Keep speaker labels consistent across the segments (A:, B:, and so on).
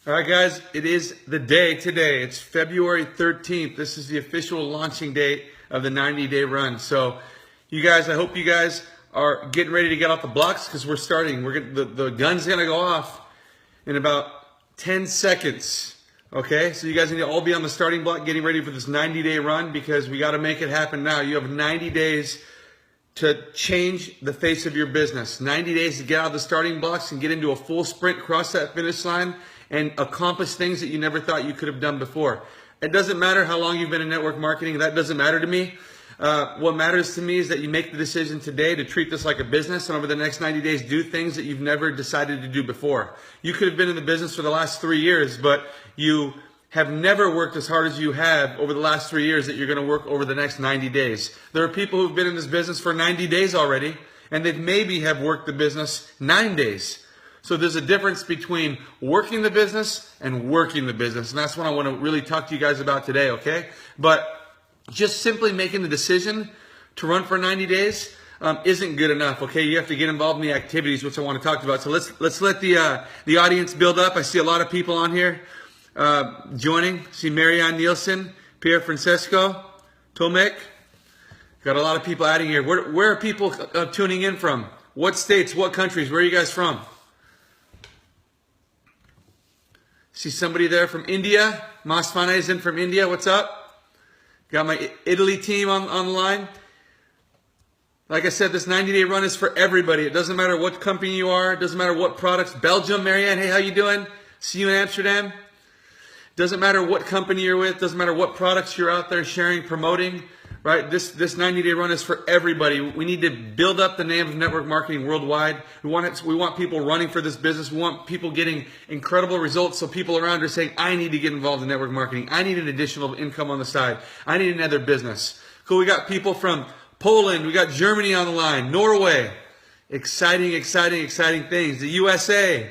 A: All right, guys, it is the day today. It's February 13th. This is the official launching date of the 90-day run. So, you guys, I hope you guys are getting ready to get off the blocks because we're starting. The gun's going to go off in about 10 seconds. Okay, so you guys need to all be on the starting block getting ready for this 90-day run because we got to make it happen now. You have 90 days to change the face of your business. 90 days to get out of the starting blocks and get into a full sprint, cross that finish line, and accomplish things that you never thought you could have done before. It doesn't matter how long you've been in network marketing. That doesn't matter to me. What matters to me is that you make the decision today to treat this like a business, and over the next 90 days, do things that you've never decided to do before. You could have been in the business for the last 3 years, but you have never worked as hard as you have over the last 3 years that you're going to work over the next 90 days. There are people who've been in this business for 90 days already, and they maybe have worked the business 9 days. So there's a difference between working the business and working the business. And that's what I want to really talk to you guys about today, okay? But just simply making the decision to run for 90 days isn't good enough, okay? You have to get involved in the activities, which I want to talk about. So let's let the audience build up. I see a lot of people on here joining. See Marianne Nielsen, Pierre Francesco, Tomek. Got a lot of people adding here. Where are people tuning in from? What states, what countries? Where are you guys from? See somebody there from India. Masfane is in from India. What's up? Got my Italy team on the line. Like I said, this 90-day run is for everybody. It doesn't matter what company you are. It doesn't matter what products. Belgium, Marianne, hey, how you doing? See you in Amsterdam. Doesn't matter what company you're with. Doesn't matter what products you're out there sharing, promoting. Right? This 90-day run is for everybody. We need to build up the name of network marketing worldwide. We want people running for this business. We want people getting incredible results so people around are saying, I need to get involved in network marketing. I need an additional income on the side. I need another business. Cool. We got people from Poland. We got Germany on the line. Norway. Exciting, exciting, exciting things. The USA.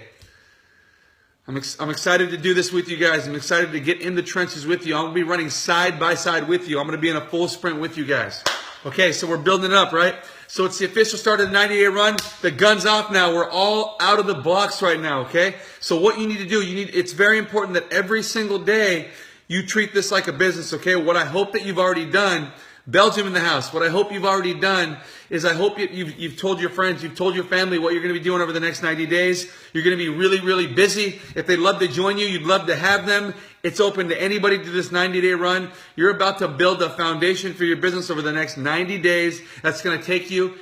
A: I'm excited to do this with you guys. I'm excited to get in the trenches with you. I'm going to be running side by side with you. I'm going to be in a full sprint with you guys. Okay, so we're building it up, right? So it's the official start of the 90-day run. The gun's off now. We're all out of the blocks right now, okay? So what you need to do, it's very important that every single day you treat this like a business, okay? What I hope that you've already done, Belgium in the house, what I hope you've already done is I hope you've told your friends, you've told your family what you're going to be doing over the next 90 days. You're going to be really, really busy. If they'd love to join you, you'd love to have them. It's open to anybody to this 90-day run. You're about to build a foundation for your business over the next 90 days. That's going to take you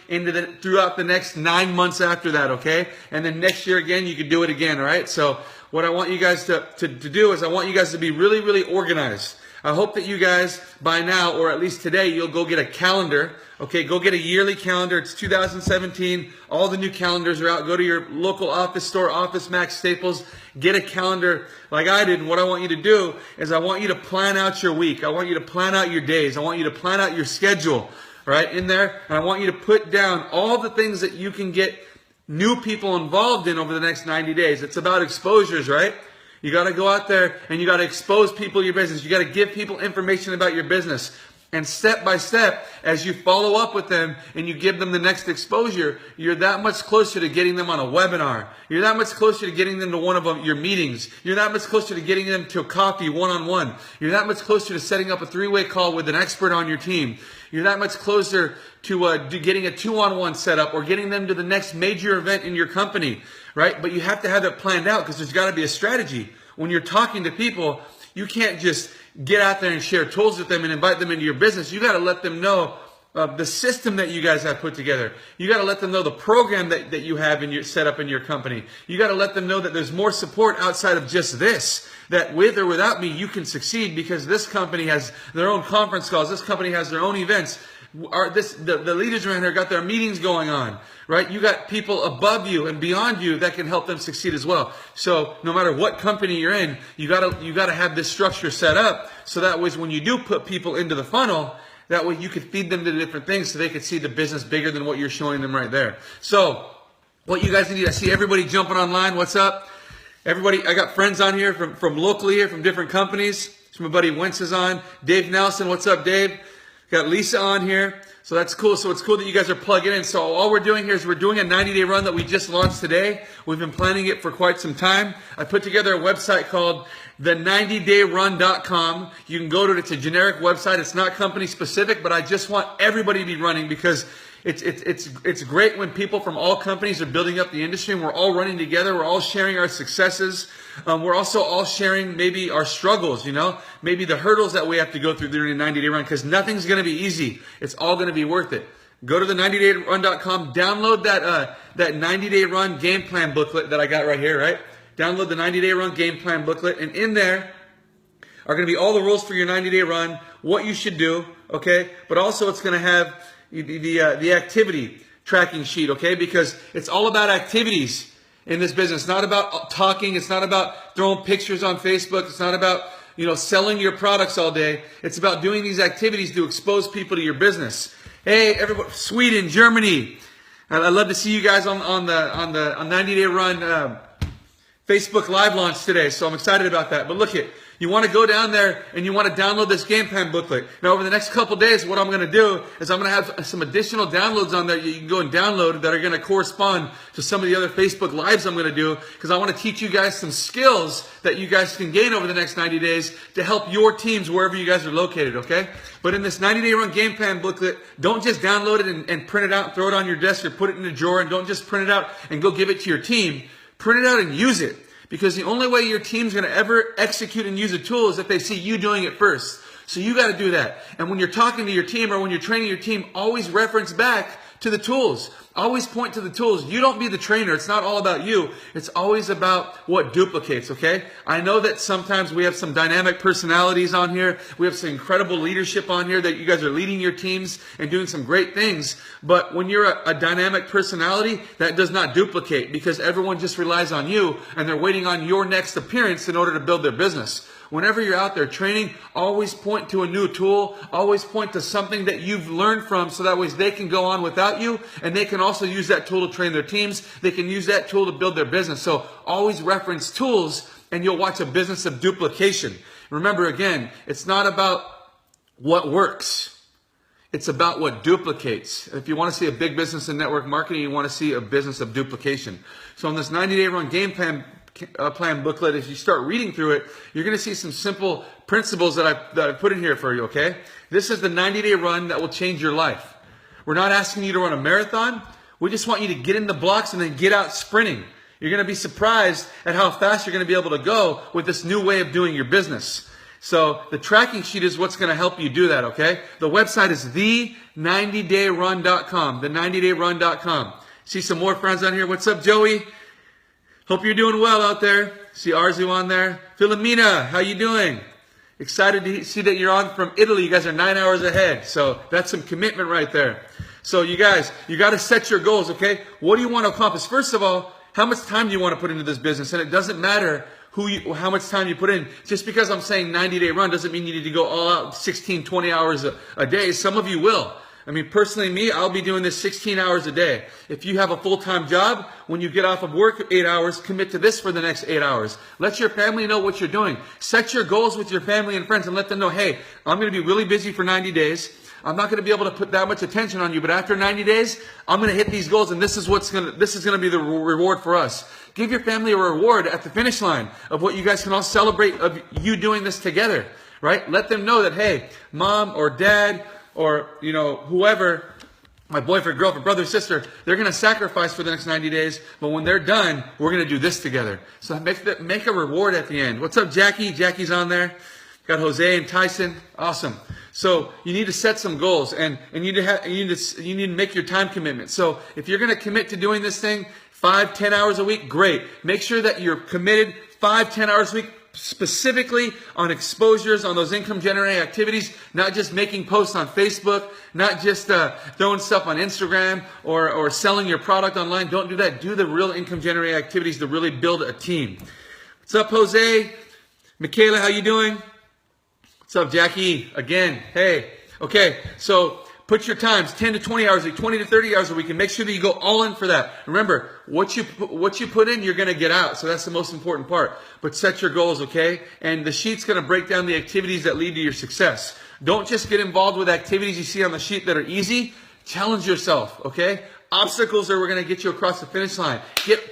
A: throughout the next 9 months after that, okay? And then next year again, you could do it again, all right? So what I want you guys to do is I want you guys to be really, really organized. I hope that you guys, by now, or at least today, you'll go get a calendar. Okay, go get a yearly calendar. It's 2017. All the new calendars are out. Go to your local office store, Office Max, Staples. Get a calendar like I did. And what I want you to do is I want you to plan out your week. I want you to plan out your days. I want you to plan out your schedule, right, in there. And I want you to put down all the things that you can get new people involved in over the next 90 days. It's about exposures, right? You got to go out there and you got to expose people to your business. You got to give people information about your business. And step by step, as you follow up with them and you give them the next exposure, you're that much closer to getting them on a webinar. You're that much closer to getting them to one of your meetings. You're that much closer to getting them to a coffee one-on-one. You're that much closer to setting up a 3-way call with an expert on your team. You're that much closer to getting a 2-on-1 set up or getting them to the next major event in your company, right? But you have to have it planned out because there's got to be a strategy. When you're talking to people, you can't just get out there and share tools with them and invite them into your business. You got to let them know the system that you guys have put together. You got to let them know the program that you have set up in your company. You got to let them know that there's more support outside of just this. That with or without me, you can succeed because this company has their own conference calls. This company has their own events. The leaders around here got their meetings going on, right? You got people above you and beyond you that can help them succeed as well. So no matter what company you're in, you gotta have this structure set up so that way when you do put people into the funnel, that way you could feed them to different things so they could see the business bigger than what you're showing them right there. So what you guys need, I see everybody jumping online. What's up? Everybody, I got friends on here from locally here, from different companies. So my buddy Wentz is on. Dave Nelson, what's up, Dave? Got Lisa on here. So that's cool. So it's cool that you guys are plugging in. So all we're doing here is we're doing a 90-day run that we just launched today. We've been planning it for quite some time. I put together a website called the90dayrun.com. You can go to it. It's a generic website. It's not company specific, but I just want everybody to be running because it's great when people from all companies are building up the industry and we're all running together. We're all sharing our successes. We're also all sharing maybe our struggles, maybe the hurdles that we have to go through during a 90-day run, because nothing's going to be easy. It's all going to be worth it. Go to the 90dayrun.com, download that 90-day run game plan booklet that I got right here, right? Download the 90-day run game plan booklet, and in there are going to be all the rules for your 90-day run, what you should do, okay? But also it's going to have the activity tracking sheet, okay? Because it's all about activities in this business. It's not about talking. It's not about throwing pictures on Facebook. It's not about, selling your products all day. It's about doing these activities to expose people to your business. Hey, everybody, Sweden, Germany. I'd love to see you guys on 90-day run Facebook Live launch today. So I'm excited about that. But look it. You want to go down there and you want to download this game plan booklet. Now, over the next couple days, what I'm going to do is I'm going to have some additional downloads on there you can go and download that are going to correspond to some of the other Facebook Lives I'm going to do, because I want to teach you guys some skills that you guys can gain over the next 90 days to help your teams wherever you guys are located, okay? But in this 90-day run game plan booklet, don't just download it and print it out and throw it on your desk or put it in a drawer, and don't just print it out and go give it to your team. Print it out and use it. Because the only way your team's going to ever execute and use a tool is if they see you doing it first. So you got to do that. And when you're talking to your team or when you're training your team, always reference back to the tools. Always point to the tools. You don't be the trainer. It's not all about you. It's always about what duplicates, okay? I know that sometimes we have some dynamic personalities on here. We have some incredible leadership on here that you guys are leading your teams and doing some great things. But when you're a dynamic personality, that does not duplicate, because everyone just relies on you and they're waiting on your next appearance in order to build their business. Whenever you're out there training, always point to a new tool. Always point to something that you've learned from, so that way they can go on without you, and they can also use that tool to train their teams. They can use that tool to build their business. So always reference tools, and you'll watch a business of duplication. Remember, again, it's not about what works. It's about what duplicates. If you want to see a big business in network marketing, you want to see a business of duplication. So on this 90-day run game plan booklet, if you start reading through it, you're going to see some simple principles that I put in here for you, okay? This is the 90-day run that will change your life. We're not asking you to run a marathon. We just want you to get in the blocks and then get out sprinting. You're going to be surprised at how fast you're going to be able to go with this new way of doing your business. So the tracking sheet is what's going to help you do that, okay? The website is the90dayrun.com, the90dayrun.com. See some more friends on here. What's up, Joey? Hope you're doing well out there. See Arzu on there. Philomena, how you doing? Excited to see that you're on from Italy. You guys are 9 hours ahead. So that's some commitment right there. So you guys, you got to set your goals, okay? What do you want to accomplish? First of all, how much time do you want to put into this business? And it doesn't matter how much time you put in. Just because I'm saying 90-day run doesn't mean you need to go all out 16, 20 hours a day. Some of you will. I mean, personally, me, I'll be doing this 16 hours a day. If you have a full-time job, when you get off of work 8 hours, commit to this for the next 8 hours. Let your family know what you're doing. Set your goals with your family and friends and let them know, hey, I'm going to be really busy for 90 days. I'm not going to be able to put that much attention on you, but after 90 days, I'm going to hit these goals, and this is going to be the reward for us. Give your family a reward at the finish line of what you guys can all celebrate of you doing this together, right? Let them know that, hey, mom or dad or, whoever, my boyfriend, girlfriend, brother, sister, they're going to sacrifice for the next 90 days, but when they're done, we're going to do this together. So make a reward at the end. What's up, Jackie? Jackie's on there. Got Jose and Tyson. Awesome. So you need to set some goals, and you need to make your time commitment. So if you're going to commit to doing this thing 5-10 hours a week, great. Make sure that you're committed 5-10 hours a week, specifically on exposures, on those income generating activities, not just making posts on Facebook, not just throwing stuff on Instagram or selling your product online. Don't do that. Do the real income generating activities to really build a team. What's up, Jose? Michaela, how you doing? What's up, Jackie? Again, hey. Okay, so put your times, 10 to 20 hours a week, 20 to 30 hours a week, and make sure that you go all in for that. Remember, what you put in, you're going to get out. So that's the most important part. But set your goals, okay? And the sheet's going to break down the activities that lead to your success. Don't just get involved with activities you see on the sheet that are easy. Challenge yourself, okay? Obstacles are going to get you across the finish line.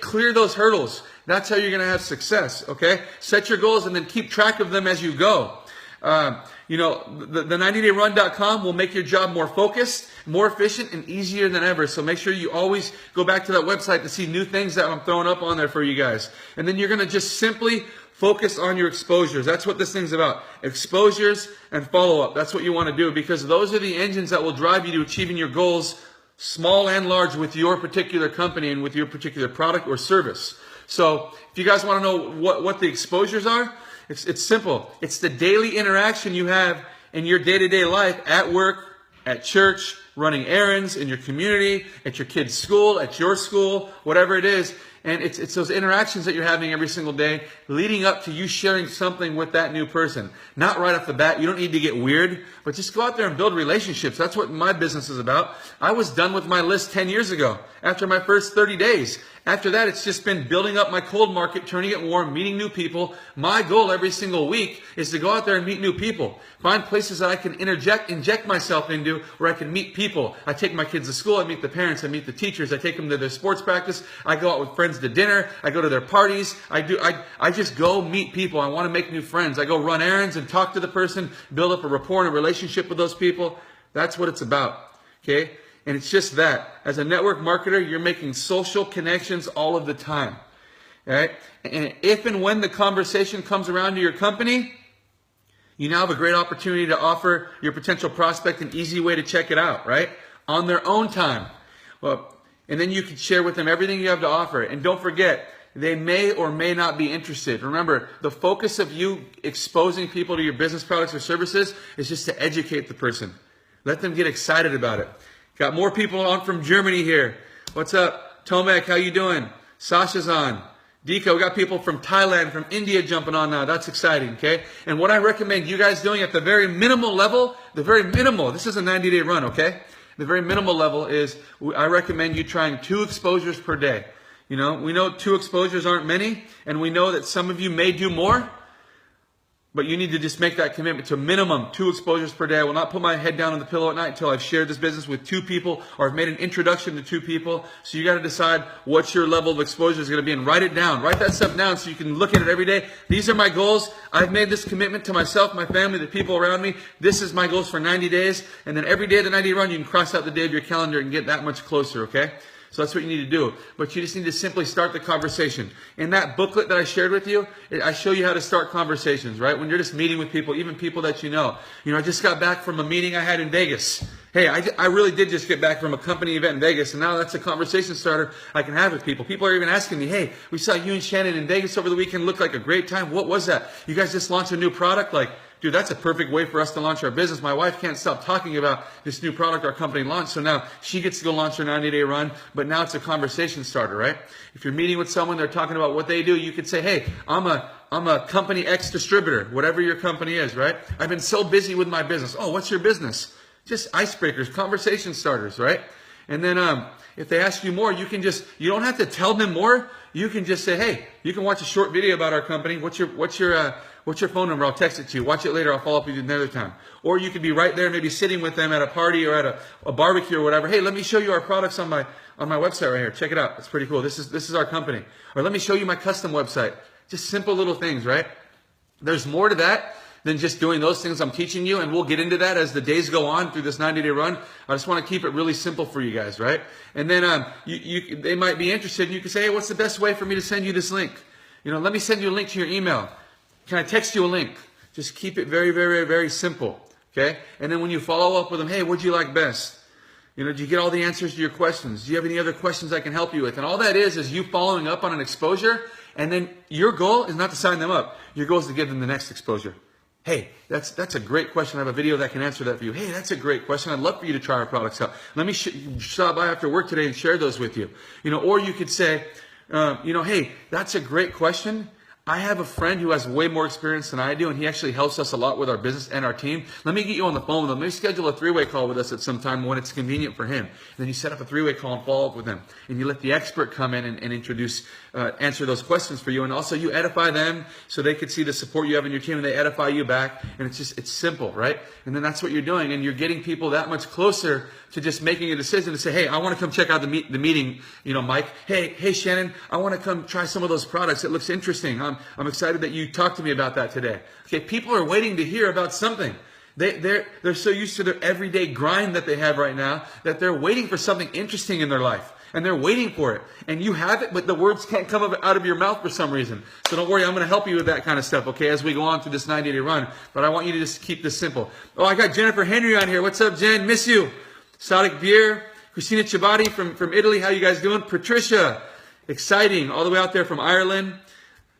A: Clear those hurdles. That's how you're going to have success, okay? Set your goals and then keep track of them as you go. The 90dayrun.com will make your job more focused, more efficient, and easier than ever. So make sure you always go back to that website to see new things that I'm throwing up on there for you guys. And then you're going to just simply focus on your exposures. That's what this thing's about. Exposures and follow-up. That's what you want to do, because those are the engines that will drive you to achieving your goals, small and large, with your particular company and with your particular product or service. So if you guys want to know what the exposures are, it's simple. It's the daily interaction you have in your day-to-day life, at work, at church, running errands, in your community, at your kid's school, at your school, whatever it is. And it's those interactions that you're having every single day leading up to you sharing something with that new person. Not right off the bat. You don't need to get weird, but just go out there and build relationships. That's what my business is about. I was done with my list 10 years ago after my first 30 days. After that, it's just been building up my cold market, turning it warm, meeting new people. My goal every single week is to go out there and meet new people. Find places that I can inject myself into where I can meet people. I take my kids to school, I meet the parents, I meet the teachers, I take them to their sports practice, I go out with friends to dinner, I go to their parties, I just go meet people. I want to make new friends. I go run errands and talk to the person, build up a rapport and a relationship with those people. That's what it's about, okay? And it's just that. As a network marketer, you're making social connections all of the time. All right? And if and when the conversation comes around to your company, you now have a great opportunity to offer your potential prospect an easy way to check it out, right? On their own time. Well, and then you can share with them everything you have to offer. And don't forget, they may or may not be interested. Remember, the focus of you exposing people to your business products or services is just to educate the person. Let them get excited about it. Got more people on from Germany here. What's up? Tomek, how you doing? Sasha's on. Dika, we got people from Thailand, from India jumping on now. That's exciting, okay? And what I recommend you guys doing at the very minimal level, this is a 90-day run, okay? The very minimal level is, I recommend you trying 2 exposures per day. You know, we know 2 exposures aren't many, and we know that some of you may do more, but you need to just make that commitment to minimum 2 exposures per day. I will not put my head down on the pillow at night until I've shared this business with 2 people or I've made an introduction to 2 people. So you got to decide what your level of exposure is going to be and write it down. Write that stuff down so you can look at it every day. These are my goals. I've made this commitment to myself, my family, the people around me. This is my goals for 90 days. And then every day of the 90-day run, you can cross out the day of your calendar and get that much closer, okay? So that's what you need to do. But you just need to simply start the conversation. In that booklet that I shared with you, I show you how to start conversations, right? When you're just meeting with people, even people that you know. You know, I just got back from a meeting I had in Vegas. Hey, I really did just get back from a company event in Vegas, and now that's a conversation starter I can have with people. People are even asking me, hey, we saw you and Shannon in Vegas over the weekend. Looked like a great time. What was that? You guys just launched a new product? Like, dude, that's a perfect way for us to launch our business. My wife can't stop talking about this new product our company launched. So now she gets to go launch her 90-day run, but now it's a conversation starter, right? If you're meeting with someone, they're talking about what they do, you could say, hey, I'm a company X distributor, whatever your company is, right? I've been so busy with my business. Oh, what's your business? Just icebreakers, conversation starters, right? And then if they ask you more, you don't have to tell them more. You can just say, hey, you can watch a short video about our company. What's your phone number? I'll text it to you. Watch it later. I'll follow up with you another time. Or you could be right there, maybe sitting with them at a party or at a barbecue or whatever. Hey, let me show you our products on my website right here. Check it out. It's pretty cool. This is our company. Or let me show you my custom website. Just simple little things, right? There's more to that than just doing those things I'm teaching you, and we'll get into that as the days go on through this 90-day run. I just want to keep it really simple for you guys, right? And then they might be interested, and you can say, hey, what's the best way for me to send you this link? You know, let me send you a link to your email. Can I text you a link? Just keep it very, very, very simple, okay? And then when you follow up with them, hey, what'd you like best? You know, did you get all the answers to your questions? Do you have any other questions I can help you with? And all that is you following up on an exposure, and then your goal is not to sign them up. Your goal is to give them the next exposure. Hey, that's a great question. I have a video that can answer that for you. Hey, that's a great question. I'd love for you to try our products out. Let me stop by after work today and share those with you. You know, or you could say, hey, that's a great question. I have a friend who has way more experience than I do, and he actually helps us a lot with our business and our team. Let me get you on the phone with him. Let me schedule a three-way call with us at some time when it's convenient for him. And then you set up a three-way call and follow up with him. And you let the expert come in and introduce, answer those questions for you. And also you edify them so they could see the support you have in your team, and they edify you back. And it's simple, right? And then that's what you're doing. And you're getting people that much closer to just making a decision to say, hey, I want to come check out the meeting, Mike. Hey, Shannon, I want to come try some of those products. It looks interesting. I'm excited that you talked to me about that today. Okay, people are waiting to hear about something. They're so used to their everyday grind that they have right now that they're waiting for something interesting in their life. And they're waiting for it. And you have it, but the words can't come out of your mouth for some reason. So don't worry, I'm going to help you with that kind of stuff, okay, as we go on through this 90-day run. But I want you to just keep this simple. Oh, I got Jennifer Henry on here. What's up, Jen? Miss you. Sadik Beer, Christina Chabati from Italy. How you guys doing? Patricia, exciting, all the way out there from Ireland.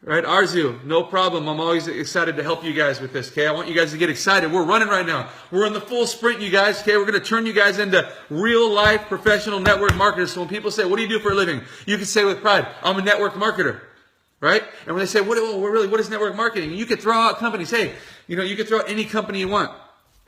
A: Right, Arzu, no problem. I'm always excited to help you guys with this, okay? I want you guys to get excited. We're running right now. We're in the full sprint, you guys, okay? We're going to turn you guys into real-life professional network marketers. So when people say, what do you do for a living? You can say with pride, I'm a network marketer, right? And when they say, what is network marketing? You could throw out companies. Hey, you could throw out any company you want.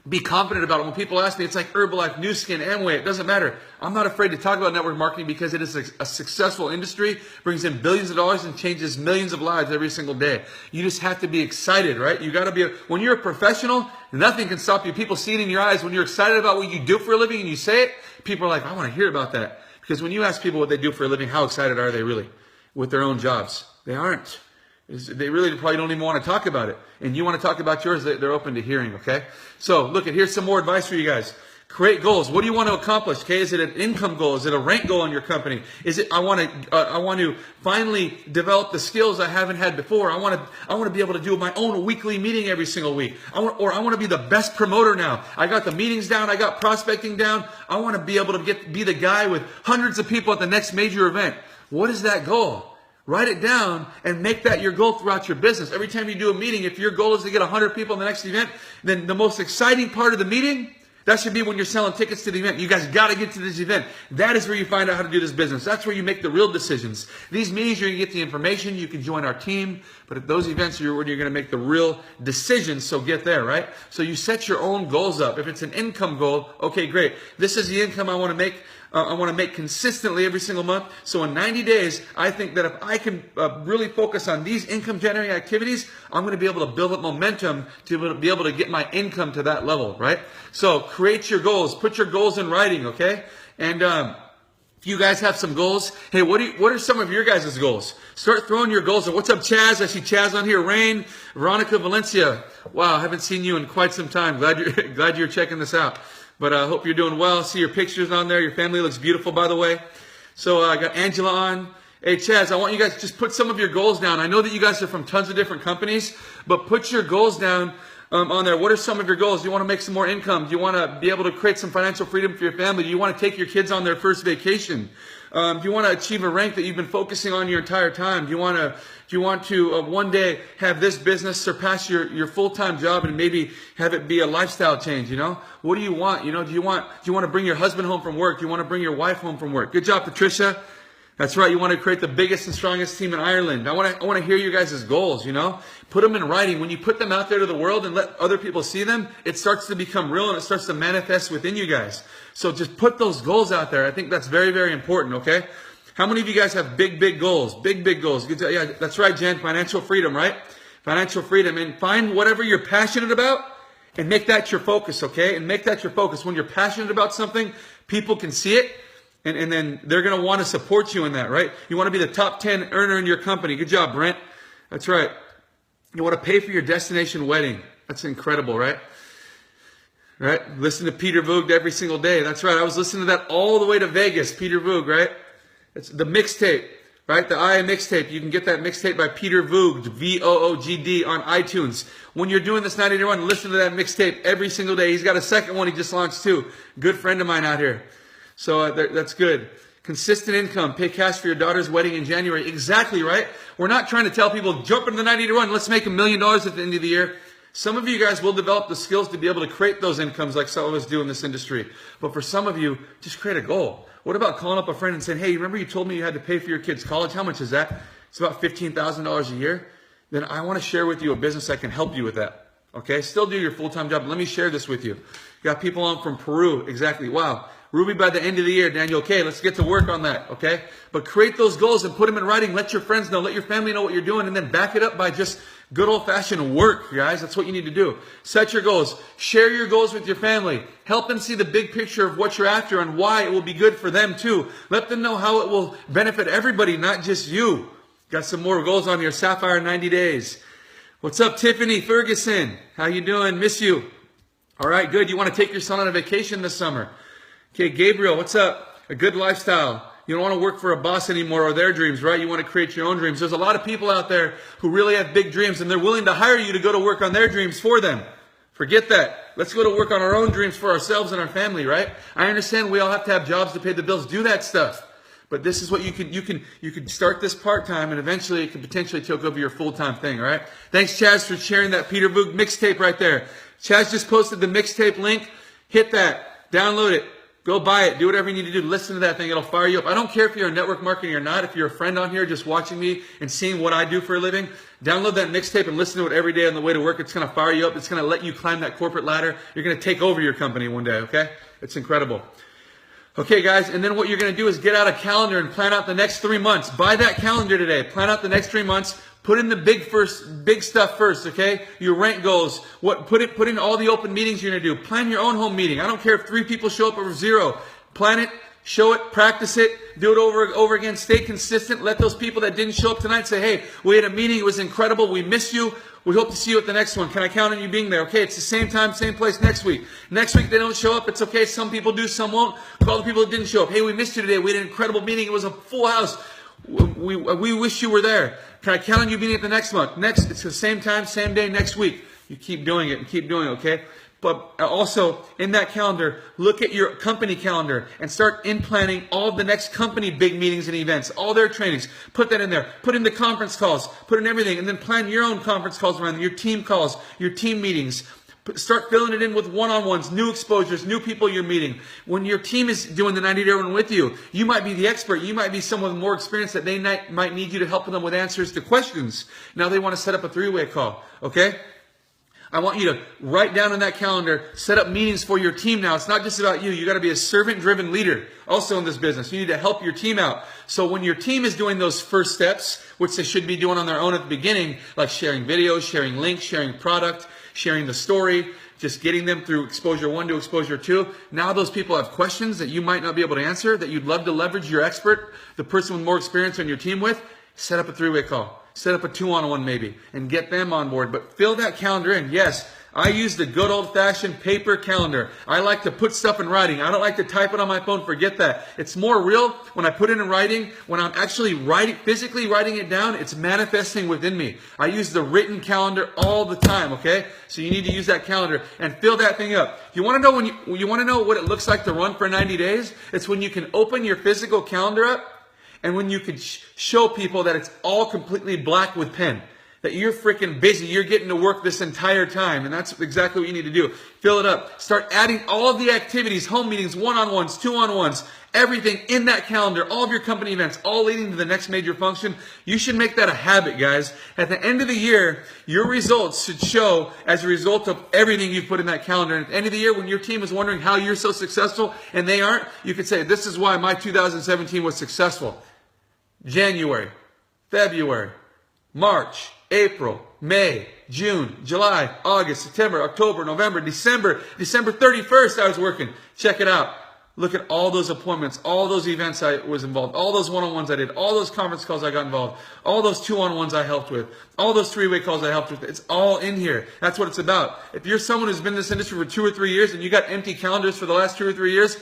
A: Be confident about it. When people ask me, it's like Herbalife, Nu Skin, Amway. It doesn't matter. I'm not afraid to talk about network marketing because it is a successful industry, brings in billions of dollars, and changes millions of lives every single day. You just have to be excited, right? You got to be. When you're a professional, nothing can stop you. People see it in your eyes. When you're excited about what you do for a living and you say it, people are like, I want to hear about that. Because when you ask people what they do for a living, how excited are they really with their own jobs? They aren't. They really probably don't even want to talk about it. And you want to talk about yours, they're open to hearing, okay? So, look, here's some more advice for you guys. Create goals. What do you want to accomplish? Okay, is it an income goal? Is it a rank goal in your company? Is it I want to finally develop the skills I haven't had before. I want to be able to do my own weekly meeting every single week. I want to be the best promoter now. I got the meetings down. I got prospecting down. I want to be able to be the guy with hundreds of people at the next major event. What is that goal? Write it down and make that your goal throughout your business. Every time you do a meeting, if your goal is to get 100 people in the next event, then the most exciting part of the meeting, that should be when you're selling tickets to the event. You guys got to get to this event. That is where you find out how to do this business. That's where you make the real decisions. These meetings, you're going to get the information. You can join our team. But at those events, you're going to make the real decisions. So get there, right? So you set your own goals up. If it's an income goal, okay, great. This is the income I want to make. I want to make consistently every single month. So in 90 days, I think that if I can really focus on these income generating activities, I'm going to be able to build up momentum to be able to get my income to that level, right? So create your goals. Put your goals in writing, okay? And if you guys have some goals, hey, what are some of your guys' goals? Start throwing your goals. What's up, Chaz? I see Chaz on here. Rain, Veronica Valencia. Wow, I haven't seen you in quite some time. Glad you're checking this out. But I hope you're doing well. See your pictures on there. Your family looks beautiful, by the way. So I got Angela on. Hey, Chaz, I want you guys to just put some of your goals down. I know that you guys are from tons of different companies, but put your goals down on there. What are some of your goals? Do you want to make some more income? Do you want to be able to create some financial freedom for your family? Do you want to take your kids on their first vacation? Do you want to achieve a rank that you've been focusing on your entire time? Do you want to one day have this business surpass your full-time job and maybe have it be a lifestyle change? What do you want? Do you want to bring your husband home from work? Do you want to bring your wife home from work? Good job, Patricia. That's right. You want to create the biggest and strongest team in Ireland. I want to hear you guys' goals, Put them in writing. When you put them out there to the world and let other people see them, it starts to become real and it starts to manifest within you guys. So just put those goals out there. I think that's very, very important, okay? How many of you guys have big, big goals? Big, big goals. Good job. Yeah, that's right, Jen. Financial freedom, right? Financial freedom. And find whatever you're passionate about and make that your focus, okay? And make that your focus. When you're passionate about something, people can see it. And then they're going to want to support you in that, right? You want to be the top 10 earner in your company. Good job, Brent. That's right. You want to pay for your destination wedding. That's incredible, right? Right? Listen to Peter Voogd every single day. That's right. I was listening to that all the way to Vegas. Peter Voogd, right? It's the mixtape, right? The I mixtape. You can get that mixtape by Peter Voogd, Voogd on iTunes. When you're doing this 90-day run, listen to that mixtape every single day. He's got a second one he just launched too. Good friend of mine out here. So that's good. Consistent income. Pay cash for your daughter's wedding in January. Exactly, right? We're not trying to tell people, jump into the 90-day run. Let's make $1 million at the end of the year. Some of you guys will develop the skills to be able to create those incomes like some of us do in this industry. But for some of you, just create a goal. What about calling up a friend and saying, hey, remember you told me you had to pay for your kids' college? How much is that? It's about $15,000 a year. then I want to share with you a business that can help you with that. Okay, still do your full-time job. Let me share this with you. Got people on from Peru. Exactly. Wow. Ruby, by the end of the year, Daniel, okay, let's get to work on that. Okay, but create those goals and put them in writing. Let your friends know, let your family know what you're doing, and then back it up by just good old-fashioned work, guys. That's what you need to do. Set your goals. Share your goals with your family. Help them see the big picture of what you're after and why it will be good for them too. Let them know how it will benefit everybody, not just you. Got some more goals on here. Sapphire 90 days. What's up, Tiffany Ferguson? How you doing? Miss you. All right, good. You want to take your son on a vacation this summer. Okay, Gabriel, what's up? A good lifestyle. You don't want to work for a boss anymore or their dreams, right? You want to create your own dreams. There's a lot of people out there who really have big dreams, and they're willing to hire you to go to work on their dreams for them. Forget that. Let's go to work on our own dreams for ourselves and our family, right? I understand we all have to have jobs to pay the bills. Do that stuff. But this is what you can start this part-time, and eventually it could potentially take over your full-time thing, all right? Thanks, Chaz, for sharing that Peter Boog mixtape right there. Chaz just posted the mixtape link. Hit that. Download it. Go buy it. Do whatever you need to do. Listen to that thing. It'll fire you up. I don't care if you're a network marketing or not. If you're a friend on here just watching me and seeing what I do for a living, download that mixtape and listen to it every day on the way to work. It's going to fire you up. It's going to let you climb that corporate ladder. You're going to take over your company one day, okay? It's incredible. Okay, guys, and then what you're going to do is get out a calendar and plan out the next 3 months. Buy that calendar today. Plan out the next 3 months. Put in the big stuff first, okay? Your rank goals. Put in all the open meetings you're going to do. Plan your own home meeting. I don't care if 3 people show up or 0. Plan it, show it, practice it, do it over again. Stay consistent. Let those people that didn't show up tonight say, hey, we had a meeting. It was incredible. We miss you. We hope to see you at the next one. Can I count on you being there? Okay, it's the same time, same place next week. Next week they don't show up. It's okay. Some people do, some won't. Call the people that didn't show up. Hey, we missed you today. We had an incredible meeting. It was a full house. We wish you were there. Can I count on you being at the next month? Next, it's the same time, same day, next week. You keep doing it and keep doing it, okay? But also, in that calendar, look at your company calendar and start planning all the next company big meetings and events, all their trainings. Put that in there. Put in the conference calls. Put in everything. And then plan your own conference calls around your team calls, your team meetings. Start filling it in with one-on-ones, new exposures, new people you're meeting. When your team is doing the 90-day run with you, you might be the expert. You might be someone with more experience that they might need you to help them with answers to questions. Now they want to set up a 3-way call, okay? I want you to write down in that calendar, set up meetings for your team now. It's not just about you. You got to be a servant-driven leader also in this business. You need to help your team out. So when your team is doing those first steps, which they should be doing on their own at the beginning, like sharing videos, sharing links, sharing product, sharing the story, just getting them through exposure 1 to exposure 2. Now those people have questions that you might not be able to answer, that you'd love to leverage your expert, the person with more experience on your team with. Set up a 3-way call. Set up a 2-on-1 maybe and get them on board. But fill that calendar in. Yes, I use the good old-fashioned paper calendar. I like to put stuff in writing. I don't like to type it on my phone. Forget that. It's more real when I put it in writing. When I'm actually physically writing it down, it's manifesting within me. I use the written calendar all the time, okay? So you need to use that calendar and fill that thing up. You want to know you want to know what it looks like to run for 90 days? It's when you can open your physical calendar up and when you can show people that it's all completely black with pen. That you're freaking busy. You're getting to work this entire time. And that's exactly what you need to do. Fill it up. Start adding all of the activities, home meetings, 1-on-ones, 2-on-ones, everything in that calendar, all of your company events, all leading to the next major function. You should make that a habit, guys. At the end of the year, your results should show as a result of everything you've put in that calendar. And at the end of the year, when your team is wondering how you're so successful and they aren't, you can say, this is why my 2017 was successful. January, February, March, April, May, June, July, August, September, October, November, December 31st I was working. Check it out. Look at all those appointments, all those events I was involved, all those one-on-ones I did, all those conference calls I got involved, all those 2-on-ones I helped with, all those 3-way calls I helped with. It's all in here. That's what it's about. If you're someone who's been in this industry for 2 or 3 years and you got empty calendars for the last 2 or 3 years,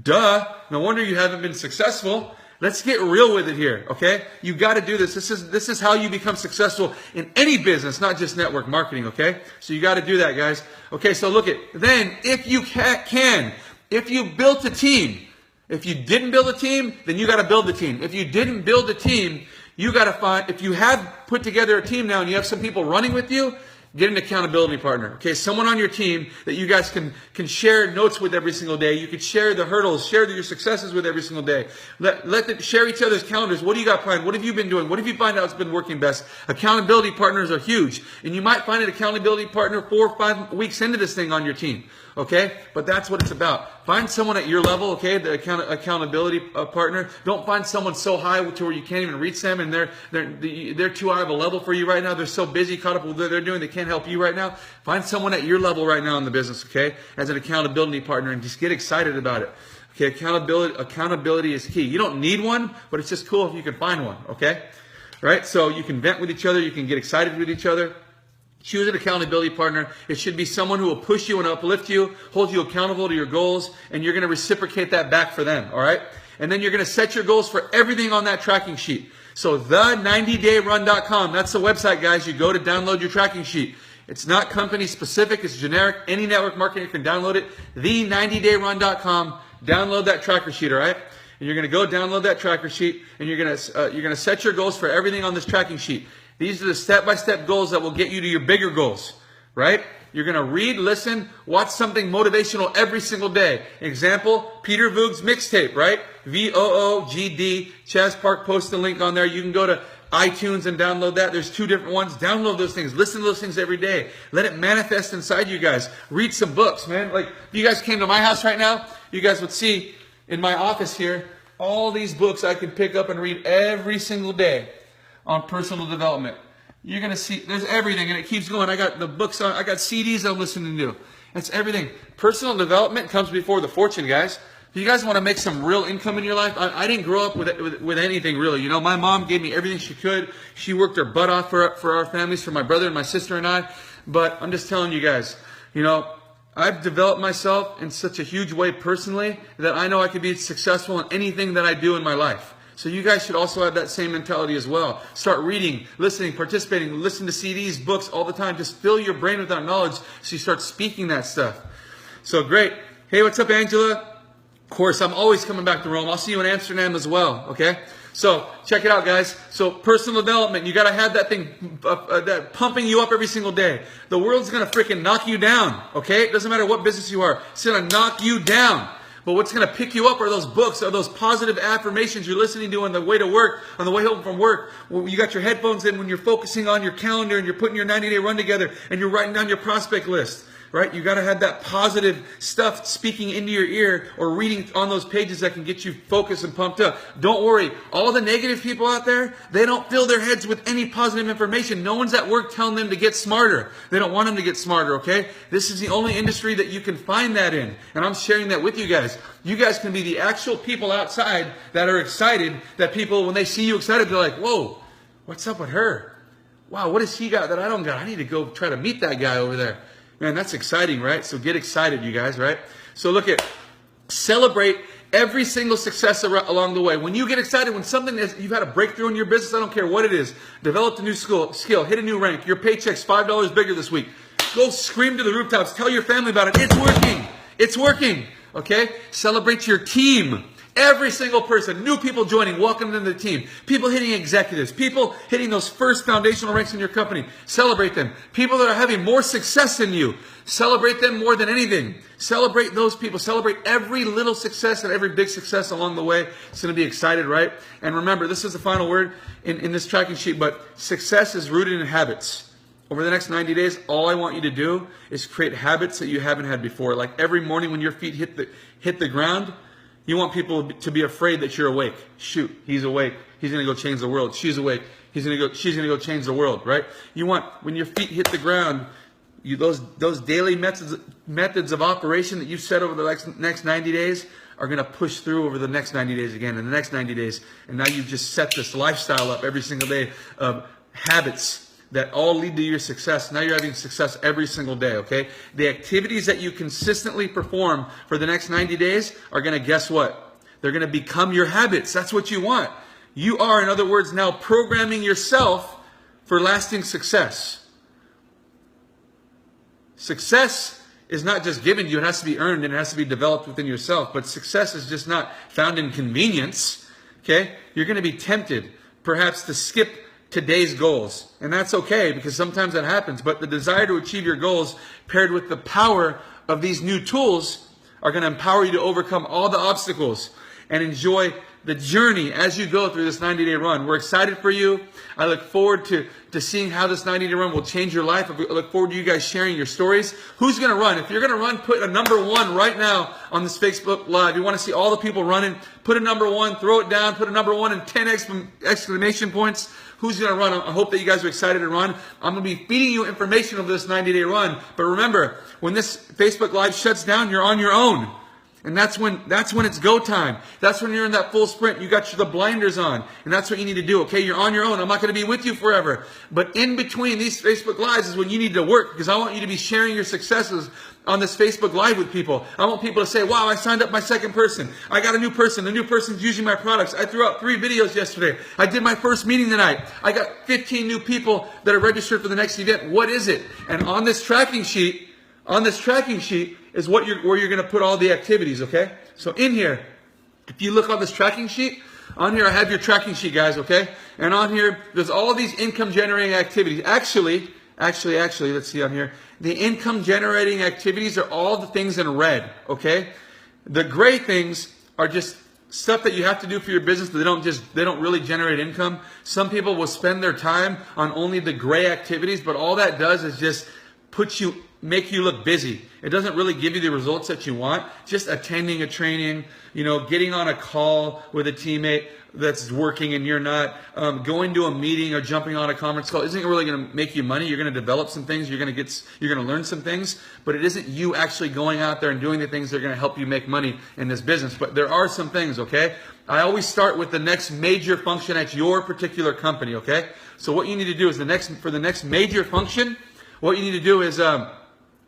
A: duh, no wonder you haven't been successful. Let's get real with it here, okay? You got to do this. This is how you become successful in any business, not just network marketing, okay? So you got to do that, guys. Okay, so look at, then if you can, if you built a team, if you didn't build a team, then you got to build a team. If you didn't build a team, you got to find, if you have put together a team now and you have some people running with you, Get an accountability partner, okay? Someone on your team that you guys can share notes with every single day. You can share the hurdles, share your successes with every single day. Let them share each other's calendars. What do you got planned? What have you been doing? What have you find out has been working best? Accountability partners are huge. And you might find an accountability partner 4 or 5 weeks into this thing on your team, okay? But that's what it's about. Find someone at your level, okay? The accountability partner. Don't find someone so high to where you can't even reach them and they're too high of a level for you right now. They're so busy, caught up with what they're doing, they can't help you right now. Find someone at your level right now in the business, okay? As an accountability partner, and just get excited about it. Okay, accountability is key. You don't need one, but it's just cool if you can find one, okay? Right? So you can vent with each other, you can get excited with each other. Choose an accountability partner. It should be someone who will push you and uplift you, hold you accountable to your goals, and you're going to reciprocate that back for them, all right? And then you're going to set your goals for everything on that tracking sheet. So the90dayrun.com, that's the website, guys. You go to download your tracking sheet. It's not company specific, it's generic. Any network marketer can download it. The90dayrun.com, download that tracker sheet, all right? And you're going to go download that tracker sheet, and you're going to set your goals for everything on this tracking sheet. These are the step-by-step goals that will get you to your bigger goals, right? You're going to read, listen, watch something motivational every single day. Example, Peter Voogd's mixtape, right? VOOGD. Chaz Park posted a link on there. You can go to iTunes and download that. There's 2 different ones. Download those things. Listen to those things every day. Let it manifest inside you guys. Read some books, man. Like, if you guys came to my house right now, you guys would see in my office here all these books I can pick up and read every single day on personal development. You're going to see, there's everything, and it keeps going. I got the books on, I got CDs I'm listening to. It's everything. Personal development comes before the fortune, guys. If you guys want to make some real income in your life, I didn't grow up with anything really. You know, my mom gave me everything she could. She worked her butt off for our families, for my brother and my sister and I. But I'm just telling you guys, you know, I've developed myself in such a huge way personally that I know I can be successful in anything that I do in my life. So you guys should also have that same mentality as well. Start reading, listening, participating, listen to CDs, books all the time. Just fill your brain with that knowledge so you start speaking that stuff. So great. Hey, what's up, Angela? Of course, I'm always coming back to Rome. I'll see you in Amsterdam as well, okay? So check it out, guys. So personal development, you got to have that thing that pumping you up every single day. The world's going to freaking knock you down, okay? It doesn't matter what business you are. It's going to knock you down. But what's going to pick you up are those books, are those positive affirmations you're listening to on the way to work, on the way home from work. When you got your headphones in, when you're focusing on your calendar and you're putting your 90-day run together and you're writing down your prospect list. Right? You got to have that positive stuff speaking into your ear or reading on those pages that can get you focused and pumped up. Don't worry. All the negative people out there, they don't fill their heads with any positive information. No one's at work telling them to get smarter. They don't want them to get smarter, okay? This is the only industry that you can find that in. And I'm sharing that with you guys. You guys can be the actual people outside that are excited, that people, when they see you excited, they're like, whoa, what's up with her? Wow, what has he got that I don't got? I need to go try to meet that guy over there. Man, that's exciting, right? So get excited, you guys, right? So look at, celebrate every single success along the way. When you get excited, when something is, you've had a breakthrough in your business, I don't care what it is, developed a new skill, hit a new rank, your paycheck's $5 bigger this week. Go scream to the rooftops, tell your family about it. It's working. It's working. Okay? Celebrate your team. Every single person, new people joining, welcome them to the team. People hitting executives, people hitting those first foundational ranks in your company. Celebrate them. People that are having more success than you, celebrate them more than anything. Celebrate those people. Celebrate every little success and every big success along the way. It's going to be excited, right? And remember, this is the final word in this tracking sheet, but success is rooted in habits. Over the next 90 days, all I want you to do is create habits that you haven't had before. Like every morning when your feet hit the ground, you want people to be afraid that you're awake. Shoot, he's awake. He's going to go change the world. She's awake. She's going to go change the world, right? You want, when your feet hit the ground, those daily methods of operation that you set over the next 90 days are going to push through over the next 90 days again and the next 90 days. And now you've just set this lifestyle up every single day of habits that all lead to your success. Now you're having success every single day, okay? The activities that you consistently perform for the next 90 days are going to, guess what? They're going to become your habits. That's what you want. You are, in other words, now programming yourself for lasting success. Success is not just given to you. It has to be earned and it has to be developed within yourself. But success is just not found in convenience, okay? You're going to be tempted, perhaps, to skip today's goals. And that's okay, because sometimes that happens. But the desire to achieve your goals paired with the power of these new tools are going to empower you to overcome all the obstacles and enjoy the journey as you go through this 90-day run. We're excited for you. I look forward to seeing how this 90-day run will change your life. I look forward to you guys sharing your stories. Who's going to run? If you're going to run, put a number 1 right now on this Facebook Live. You want to see all the people running, put a number 1, throw it down, put a number 1 and 10 exclamation points. Who's going to run? I hope that you guys are excited to run. I'm going to be feeding you information of this 90-day run. But remember, when this Facebook Live shuts down, you're on your own. And that's when it's go time. That's when you're in that full sprint. You got the blinders on. And that's what you need to do, okay? You're on your own. I'm not going to be with you forever. But in between these Facebook Lives is when you need to work, because I want you to be sharing your successes on this Facebook Live with people. I want people to say, wow, I signed up my second person. I got a new person. The new person's using my products. I threw out 3 videos yesterday. I did my first meeting tonight. I got 15 new people that are registered for the next event. What is it? And on this tracking sheet is where you're going to put all the activities, okay? So in here, if you look on this tracking sheet, on here I have your tracking sheet, guys, okay? And on here, there's all these income generating activities. Actually, let's see on here. The income generating activities are all the things in red, okay? The gray things are just stuff that you have to do for your business, but they don't really generate income. Some people will spend their time on only the gray activities, but all that does is just make you look busy. It doesn't really give you the results that you want. Just attending a training, getting on a call with a teammate that's working and you're not, going to a meeting or jumping on a conference call isn't really going to make you money. You're going to develop some things. You're going to learn some things, but it isn't you actually going out there and doing the things that are going to help you make money in this business. But there are some things, okay? I always start with the next major function at your particular company, okay? So what you need to do is for the next major function, what you need to do is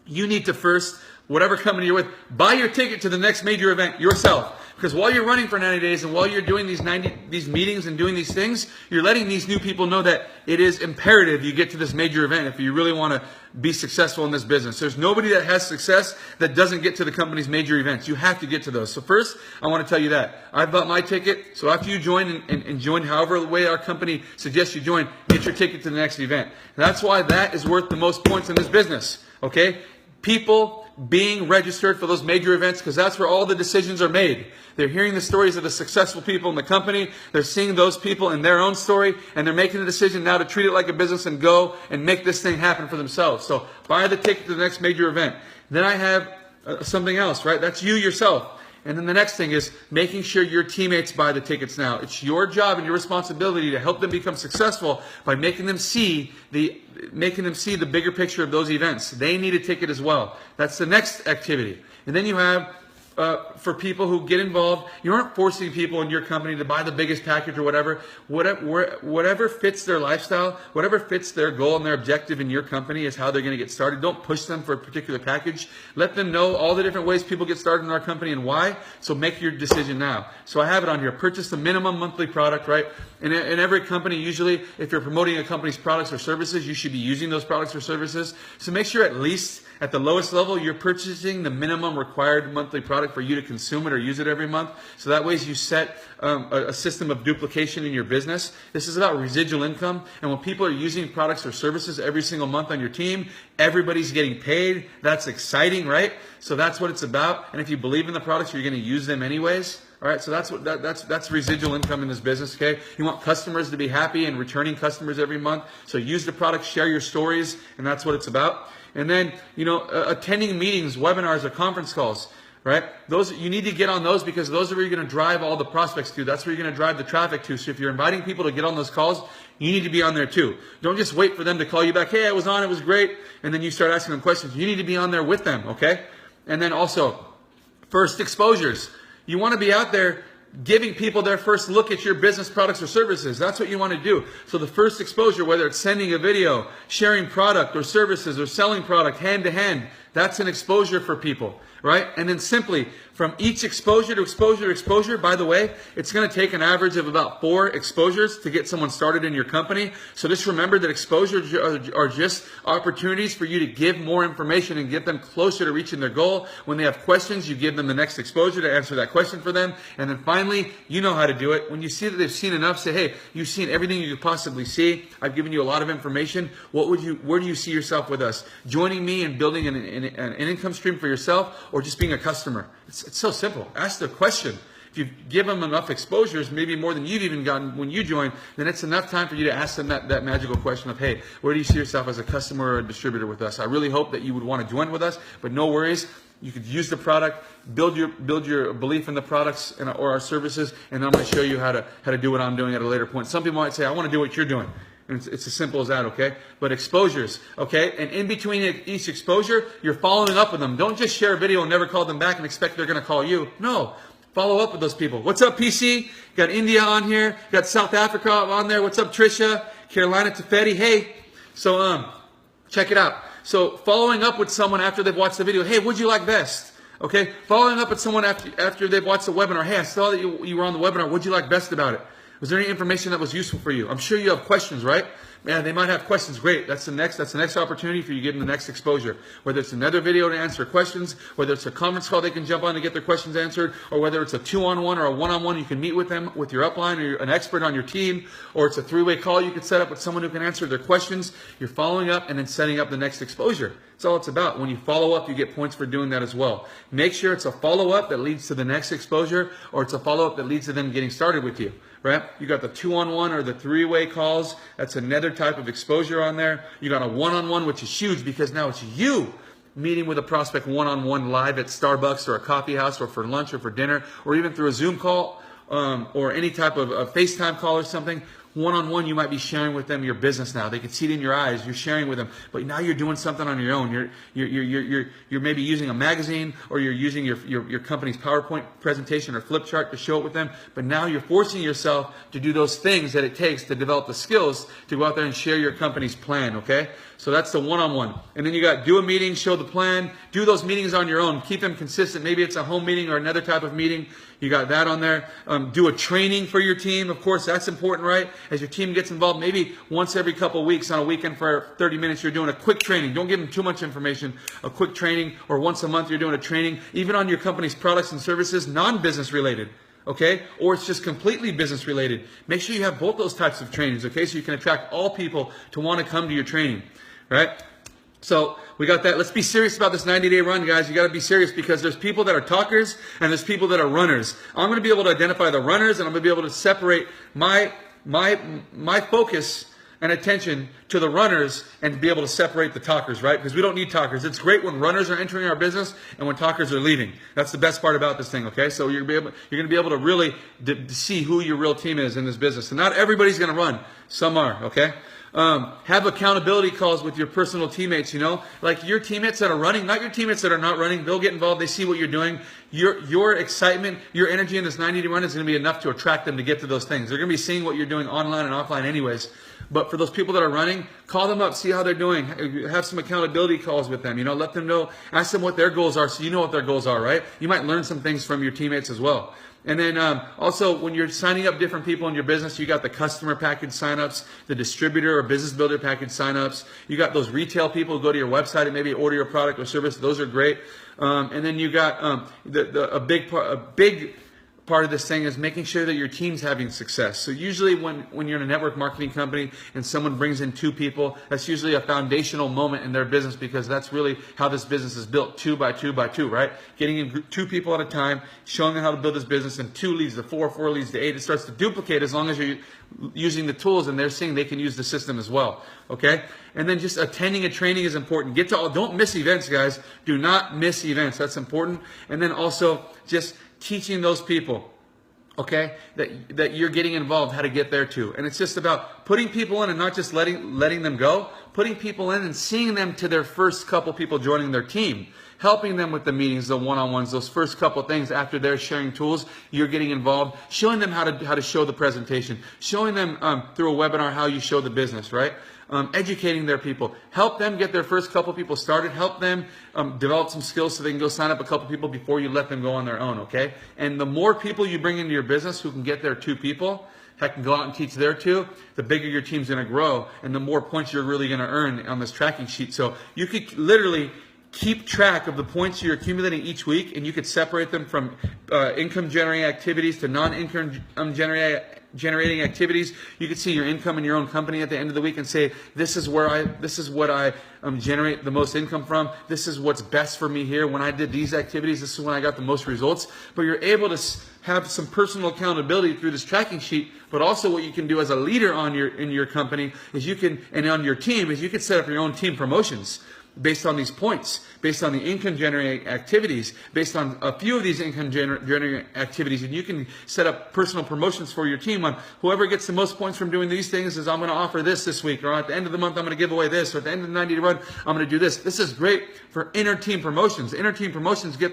A: you need to first, whatever company you're with, buy your ticket to the next major event yourself. Because while you're running for 90 days and while you're doing these meetings and doing these things, you're letting these new people know that it is imperative you get to this major event if you really want to be successful in this business. There's nobody that has success that doesn't get to the company's major events. You have to get to those. So first, I want to tell you that. I've bought my ticket. So after you join and join however way our company suggests you join, get your ticket to the next event. And that's why that is worth the most points in this business. Okay? People being registered for those major events, because that's where all the decisions are made. They're hearing the stories of the successful people in the company. They're seeing those people in their own story, and they're making a decision now to treat it like a business and go and make this thing happen for themselves. So buy the ticket to the next major event. Then I have something else, right? That's you yourself. And then the next thing is making sure your teammates buy the tickets now. It's your job and your responsibility to help them become successful by making them see the bigger picture of those events. They need a ticket as well. That's the next activity. And then you have, for people who get involved, you aren't forcing people in your company to buy the biggest package or whatever. Whatever fits their lifestyle, whatever fits their goal and their objective in your company is how they're going to get started. Don't push them for a particular package. Let them know all the different ways people get started in our company and why. So make your decision now. So I have it on here. Purchase the minimum monthly product, right? In every company, usually, if you're promoting a company's products or services, you should be using those products or services. So make sure at least at the lowest level, you're purchasing the minimum required monthly product for you to consume it or use it every month. So that way you set a system of duplication in your business. This is about residual income. And when people are using products or services every single month on your team, everybody's getting paid. That's exciting, right? So that's what it's about. And if you believe in the products, you're going to use them anyways. All right, so that's residual income in this business, okay? You want customers to be happy and returning customers every month. So use the product, share your stories, and that's what it's about. And then, attending meetings, webinars, or conference calls, right? Those, you need to get on those because those are where you're going to drive all the prospects to. That's where you're going to drive the traffic to. So if you're inviting people to get on those calls, you need to be on there too. Don't just wait for them to call you back. Hey, I was on, it was great. And then you start asking them questions. You need to be on there with them, okay? And then also, first exposures. You want to be out there giving people their first look at your business products or services. That's what you want to do. So the first exposure, whether it's sending a video, sharing product or services, or selling product hand to hand, That's an exposure for people, right? And then simply from each exposure to exposure to exposure, by the way, it's going to take an average of about 4 exposures to get someone started in your company. So just remember that exposures are just opportunities for you to give more information and get them closer to reaching their goal. When they have questions, you give them the next exposure to answer that question for them. And then finally, you know how to do it. When you see that they've seen enough, say, hey, you've seen everything you could possibly see. I've given you a lot of information. Where do you see yourself with us? Joining me and building an income stream for yourself, or just being a customer? It's so simple. Ask the question. If you give them enough exposures, maybe more than you've even gotten when you join, then it's enough time for you to ask them that magical question of, hey, where do you see yourself as a customer or a distributor with us? I really hope that you would want to join with us, but no worries. You could use the product, build your belief in the products or our services, and I'm going to show you how to do what I'm doing at a later point. Some people might say, I want to do what you're doing. And it's as simple as that, okay? But exposures, okay? And in between each exposure, you're following up with them. Don't just share a video and never call them back and expect they're going to call you. No. Follow up with those people. What's up, PC? Got India on here. Got South Africa on there. What's up, Trisha? Carolina Tafetti. Hey. So, check it out. So, following up with someone after they've watched the video. Hey, what'd you like best? Okay? Following up with someone after they've watched the webinar. Hey, I saw that you were on the webinar. What'd you like best about it? Was there any information that was useful for you? I'm sure you have questions, right? Man, they might have questions. Great. That's the next opportunity for you getting the next exposure. Whether it's another video to answer questions, whether it's a conference call they can jump on to get their questions answered, or whether it's a 2-on-1 or a 1-on-1 you can meet with them, with your upline or an expert on your team, or it's a 3-way call you can set up with someone who can answer their questions. You're following up and then setting up the next exposure. That's all it's about. When you follow up, you get points for doing that as well. Make sure it's a follow-up that leads to the next exposure, or it's a follow-up that leads to them getting started with you. Right? You got the 2-on-1 or the 3-way calls. That's another type of exposure on there. You got a 1-on-1, which is huge because now it's you meeting with a prospect 1-on-1 live at Starbucks or a coffee house or for lunch or for dinner, or even through a Zoom call or any type of a FaceTime call or something. 1-on-1, you might be sharing with them your business now. They can see it in your eyes. You're sharing with them, but now you're doing something on your own. You're maybe using a magazine, or you're using your company's PowerPoint presentation or flip chart to show it with them. But now you're forcing yourself to do those things that it takes to develop the skills to go out there and share your company's plan. Okay, so that's the 1-on-1. And then you got do a meeting, show the plan. Do those meetings on your own. Keep them consistent. Maybe it's a home meeting or another type of meeting. You got that on there. Do a training for your team. Of course, that's important, right? As your team gets involved, maybe once every couple of weeks on a weekend for 30 minutes, you're doing a quick training. Don't give them too much information. A quick training, or once a month you're doing a training, even on your company's products and services, non-business related. Okay? Or it's just completely business related. Make sure you have both those types of trainings, okay? So you can attract all people to want to come to your training, right? So we got that. Let's be serious about this 90-day run, guys. You got to be serious, because there's people that are talkers and there's people that are runners. I'm going to be able to identify the runners, and I'm going to be able to separate my focus and attention to the runners and be able to separate the talkers, right? Because we don't need talkers. It's great when runners are entering our business and when talkers are leaving. That's the best part about this thing, okay? So you're going to be able to really see who your real team is in this business. And not everybody's going to run. Some are, okay? Have accountability calls with your personal teammates, you know, like your teammates that are running, not your teammates that are not running. They'll get involved. They see what you're doing. Your excitement, your energy in this 90-day run is going to be enough to attract them to get to those things. They're going to be seeing what you're doing online and offline anyways. But for those people that are running, call them up, see how they're doing. Have some accountability calls with them, you know, let them know, ask them what their goals are so you know what their goals are, right? You might learn some things from your teammates as well. And then also, when you're signing up different people in your business, you got the customer package signups, the distributor or business builder package signups. You got those retail people who go to your website and maybe order your product or service. Those are great. And then you got a big part of this thing is making sure that your team's having success. So usually when you're in a network marketing company and someone brings in 2 people, that's usually a foundational moment in their business, because that's really how this business is built, 2 by 2 by 2, right? Getting in 2 people at a time, showing them how to build this business, and 2 leads to 4, 4 leads to 8. It starts to duplicate as long as you're using the tools and they're seeing they can use the system as well, okay? And then just attending a training is important. Don't miss events, guys. Do not miss events. That's important. And then also just teaching those people, okay, that you're getting involved, how to get there too. And it's just about putting people in and not just letting them go. Putting people in and seeing them to their first couple people joining their team. helping them with the meetings, the one-on-ones, those first couple things after they're sharing tools, you're getting involved, showing them how to show the presentation, showing them through a webinar how you show the business, right? Educating their people, help them get their first couple people started, help them develop some skills so they can go sign up a couple people before you let them go on their own, okay? And the more people you bring into your business who can get their 2 people, heck, can go out and teach their 2, the bigger your team's going to grow and the more points you're really going to earn on this tracking sheet. So you could literally keep track of the points you're accumulating each week, and you could separate them from income generating activities to non-income generating activities. You could see your income in your own company at the end of the week and say, this is what I generate the most income from. This is what's best for me here. When I did these activities, this is when I got the most results. But you're able to have some personal accountability through this tracking sheet. But also what you can do as a leader in your company is and on your team is you can set up your own team promotions based on these points, based on the income generating activities, based on a few of these income generating activities, and you can set up personal promotions for your team on whoever gets the most points from doing these things is I'm going to offer this week, or at the end of the month I'm going to give away this, or at the end of the 90-day run I'm going to do this. This is great for inter-team promotions. Inter-team promotions get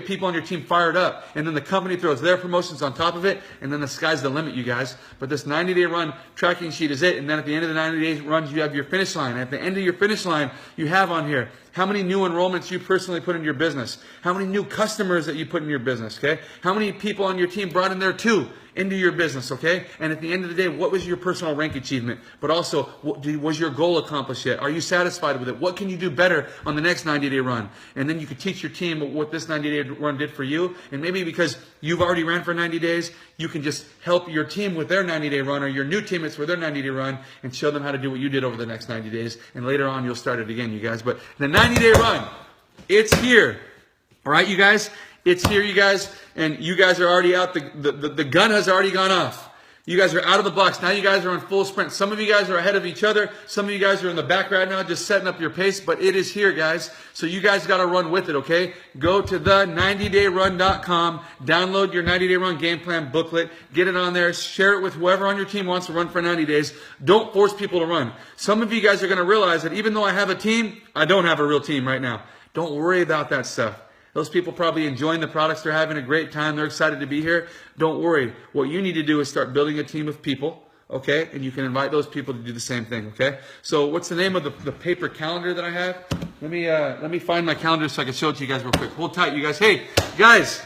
A: people on your team fired up, and then the company throws their promotions on top of it, and then the sky's the limit, you guys. But this 90-day run tracking sheet is it, and then at the end of the 90 days runs you have your finish line. At the end of your finish line you have on here how many new enrollments you personally put in your business, how many new customers that you put in your business, okay? How many people on your team brought in their 2 into your business, okay? And at the end of the day, what was your personal rank achievement? But also, was your goal accomplished yet? Are you satisfied with it? What can you do better on the next 90-day run? And then you could teach your team what this 90-day run did for you. And maybe because you've already ran for 90 days, you can just help your team with their 90-day run, or your new teammates with their 90-day run, and show them how to do what you did over the next 90 days. And later on, you'll start it again, you guys. But the 90-day run, it's here. All right, you guys? It's here, you guys, and you guys are already out. The gun has already gone off. You guys are out of the box. Now you guys are on full sprint. Some of you guys are ahead of each other. Some of you guys are in the back right now just setting up your pace, but it is here, guys. So you guys got to run with it, okay? Go to the90dayrun.com, download your 90-day run game plan booklet, get it on there, share it with whoever on your team wants to run for 90 days. Don't force people to run. Some of you guys are going to realize that even though I have a team, I don't have a real team right now. Don't worry about that stuff. Those people probably enjoying the products. They're having a great time. They're excited to be here. Don't worry. What you need to do is start building a team of people, okay? And you can invite those people to do the same thing, okay? So what's the name of the paper calendar that I have? Let me find my calendar so I can show it to you guys real quick. Hold tight, you guys. Hey, guys,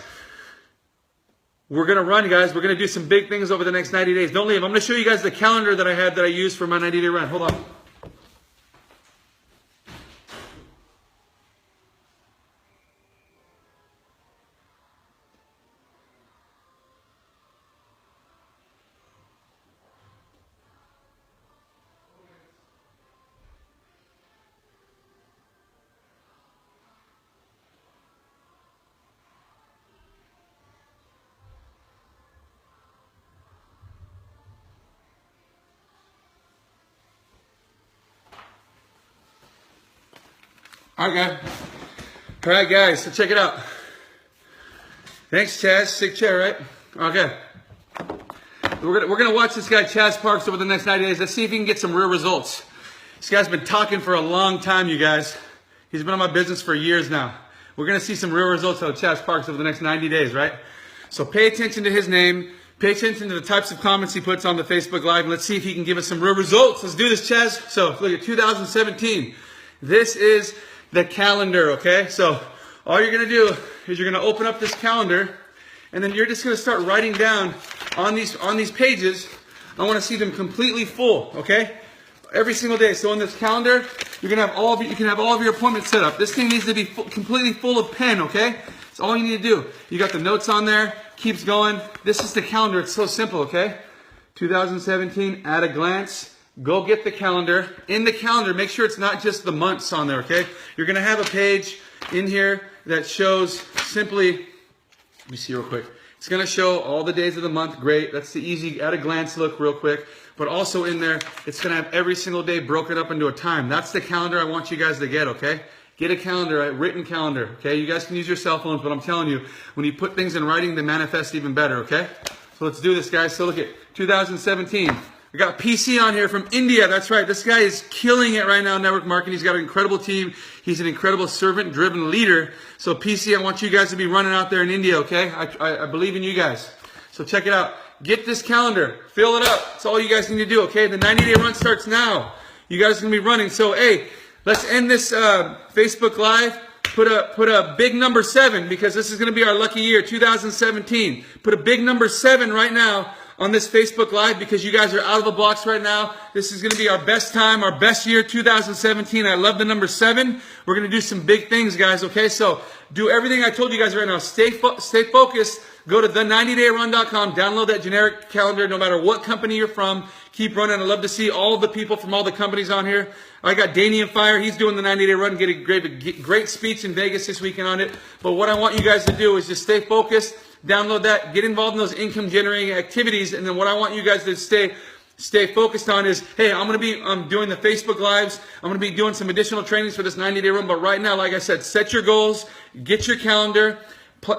A: we're going to run, guys. We're going to do some big things over the next 90 days. Don't leave. I'm going to show you guys the calendar that I have that I use for my 90-day run. Hold on. All right, guys, so check it out. Thanks, Chaz. Sick chair, right? Okay. We're gonna watch this guy, Chaz Parks, over the next 90 days. Let's see if he can get some real results. This guy's been talking for a long time, you guys. He's been on my business for years now. We're gonna see some real results out of Chaz Parks over the next 90 days, right? So pay attention to his name. Pay attention to the types of comments he puts on the Facebook Live, and let's see if he can give us some real results. Let's do this, Chaz. So look at 2017. This is the calendar, okay? So all you're going to do is you're going to open up this calendar, and then you're just going to start writing down on these pages. I want to see them completely full, okay? Every single day. So in this calendar, you can have all of your appointments set up. This thing needs to be completely full of pen, okay? That's all you need to do. You got the notes on there, keeps going. This is the calendar. It's so simple, okay? 2017 at a glance. Go get the calendar. In the calendar, make sure it's not just the months on there, okay? You're going to have a page in here that shows simply, let me see real quick. It's going to show all the days of the month. Great. That's the easy at a glance look real quick. But also in there, it's going to have every single day broken up into a time. That's the calendar I want you guys to get, okay? Get a calendar, a written calendar, okay? You guys can use your cell phones, but I'm telling you, when you put things in writing, they manifest even better, okay? So let's do this, guys. So look at 2017. We got PC on here from India. That's right. This guy is killing it right now in network marketing. He's got an incredible team. He's an incredible servant-driven leader. So PC, I want you guys to be running out there in India, okay? I believe in you guys. So check it out. Get this calendar. Fill it up. That's all you guys need to do, okay? The 90-day run starts now. You guys are going to be running. So, hey, let's end this Facebook Live. Put a big number 7 because this is going to be our lucky year, 2017. Put a big number 7 right now on this Facebook Live because you guys are out of the blocks right now. This is going to be our best time, our best year, 2017. I love the number 7. We're going to do some big things, guys, okay? So do everything I told you guys right now. Stay focused. Go to the90dayrun.com. Download that generic calendar no matter what company you're from. Keep running. I love to see all the people from all the companies on here. I got Danny and Fire. He's doing the 90-day run. Get a great speech in Vegas this weekend on it. But what I want you guys to do is just stay focused. Download that. Get involved in those income-generating activities. And then what I want you guys to stay focused on is, hey, I'm going to be doing the Facebook Lives. I'm going to be doing some additional trainings for this 90-day run. But right now, like I said, set your goals. Get your calendar.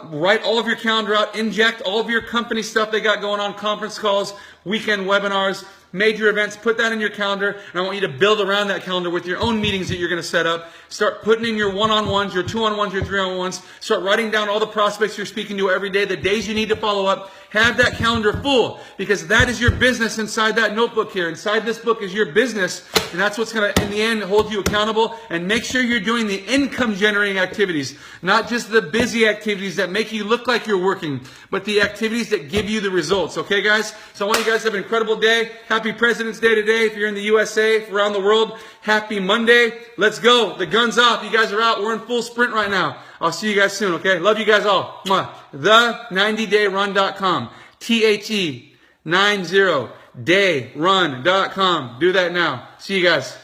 A: Write all of your calendar out. Inject all of your company stuff they got going on, conference calls, weekend webinars, major events. Put that in your calendar, and I want you to build around that calendar with your own meetings that you're going to set up. Start putting in your one-on-ones, your two-on-ones, your three-on-ones. Start writing down all the prospects you're speaking to every day, the days you need to follow up. Have that calendar full because that is your business inside that notebook here. Inside this book is your business, and that's what's going to, in the end, hold you accountable. And make sure you're doing the income-generating activities, not just the busy activities that make you look like you're working, but the activities that give you the results. Okay, guys? So I want you guys to have an incredible day. Happy President's Day today. If you're in the USA, around the world, happy Monday. Let's go. The gun's off. You guys are out. We're in full sprint right now. I'll see you guys soon, okay? Love you guys all. Mwah. The90dayrun.com. THE90dayrun.com. Do that now. See you guys.